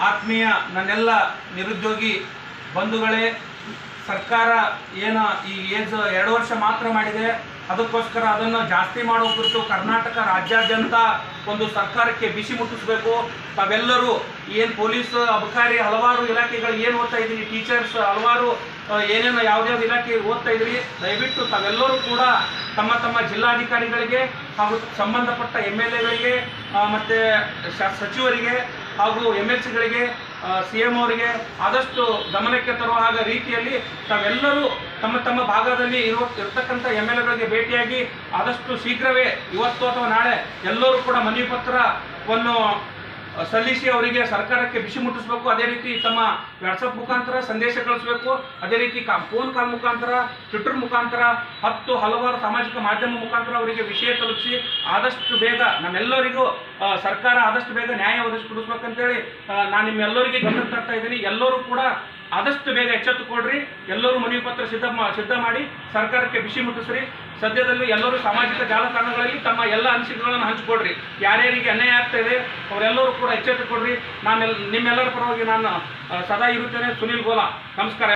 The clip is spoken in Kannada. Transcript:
ಆತ್ಮೀಯ ನನ್ನೆಲ್ಲ ನಿರುದ್ಯೋಗಿ ಬಂಧುಗಳೇ, ಸರ್ಕಾರ ಏನು ಈ ಏಜ್ 2 ವರ್ಷ ಮಾತ್ರ ಮಾಡಿದೆ, ಅದಕ್ಕೋಸ್ಕರ ಅದನ್ನು ಜಾಸ್ತಿ ಮಾಡೋ ಕುರಿತು ಕರ್ನಾಟಕ ರಾಜ್ಯಾದ್ಯಂತ ಒಂದು ಸರ್ಕಾರಕ್ಕೆ ಬಿಸಿ ಮುಟ್ಟಿಸಬೇಕು. ತಾವೆಲ್ಲರೂ ಏನು ಪೊಲೀಸ್ ಅಬಕಾರಿ ಹಲವಾರು ಇಲಾಖೆಗಳು ಏನು ಓದ್ತಾ ಇದ್ದೀರಿ, ಟೀಚರ್ಸ್ ಹಲವಾರು ಏನೇನು ಯಾವುದ್ಯಾವ್ದು ಇಲಾಖೆ ಓದ್ತಾ ಇದ್ದೀರಿ, ದಯವಿಟ್ಟು ತಾವೆಲ್ಲರೂ ಕೂಡ ತಮ್ಮ ತಮ್ಮ ಜಿಲ್ಲಾಧಿಕಾರಿಗಳಿಗೆ ಹಾಗೂ ಸಂಬಂಧಪಟ್ಟ MLAಗಳಿಗೆ ಮತ್ತು ಸಚಿವರಿಗೆ ಹಾಗೂ MLCಗಳಿಗೆ CM ಅವರಿಗೆ ಆದಷ್ಟು ಗಮನಕ್ಕೆ ತರುವ ಹಾಗೆ ರೀತಿಯಲ್ಲಿ ತಾವೆಲ್ಲರೂ ತಮ್ಮ ತಮ್ಮ ಭಾಗದಲ್ಲಿ ಇರತಕ್ಕಂಥ MLAಗಳಿಗೆ ಭೇಟಿಯಾಗಿ ಆದಷ್ಟು ಶೀಘ್ರವೇ ಇವತ್ತು ಅಥವಾ ನಾಳೆ ಎಲ್ಲರೂ ಕೂಡ ಮನವಿ ಪತ್ರವನ್ನು ಸಲ್ಲಿಸಿ ಅವರಿಗೆ ಸರ್ಕಾರಕ್ಕೆ ಬಿಸಿ ಮುಟ್ಟಿಸಬೇಕು. ಅದೇ ರೀತಿ ತಮ್ಮ ವಾಟ್ಸಪ್ ಮುಖಾಂತರ ಸಂದೇಶ ಕಳಿಸಬೇಕು. ಅದೇ ರೀತಿ ಫೋನ್ ಕಾಲ್ ಮುಖಾಂತರ, ಟ್ವಿಟರ್ ಮುಖಾಂತರ, ಹಲವಾರು ಸಾಮಾಜಿಕ ಮಾಧ್ಯಮ ಮುಖಾಂತರ ಅವರಿಗೆ ವಿಷಯ ತಲುಪಿಸಿ ಆದಷ್ಟು ಬೇಗ ನಮ್ಮೆಲ್ಲರಿಗೂ ಸರ್ಕಾರ ಆದಷ್ಟು ಬೇಗ ನ್ಯಾಯ ಒದಗಿಸಿಕೊಡಿಸ್ಬೇಕಂತೇಳಿ ನಾನು ನಿಮ್ಮೆಲ್ಲರಿಗೆ ಗಮನ ತರ್ತಾ ಇದ್ದೀನಿ. ಎಲ್ಲರೂ ಕೂಡ ಆದಷ್ಟು ಬೇಗ ಎಚ್ಚೆತ್ತುಕೊಡ್ರಿ. ಎಲ್ಲರೂ ಮನವಿ ಪತ್ರ ಸಿದ್ಧ ಮಾಡಿ ಸರ್ಕಾರಕ್ಕೆ ಬಿಸಿ ಮುಟ್ಟಿಸ್ರಿ. ಸದ್ಯದಲ್ಲಿ ಎಲ್ಲರೂ ಸಾಮಾಜಿಕ ಜಾಲತಾಣಗಳಲ್ಲಿ ತಮ್ಮ ಎಲ್ಲ ಅನಿಸಿಕೆಗಳನ್ನು ಹಂಚಿಕೊಡ್ರಿ. ಯಾರ್ಯಾರಿಗೆ ಅನ್ಯಾಯ ಆಗ್ತಾ ಇದೆ ಅವರೆಲ್ಲರೂ ಕೂಡ ಎಚ್ಚೆತ್ತುಕೊಡ್ರಿ. ನಿಮ್ಮೆಲ್ಲರ ಪರವಾಗಿ ನಾನು ಸದಾ ಇರುತ್ತೇನೆ. ಸುನಿಲ್ ಗೋಲಾ, ನಮಸ್ಕಾರ.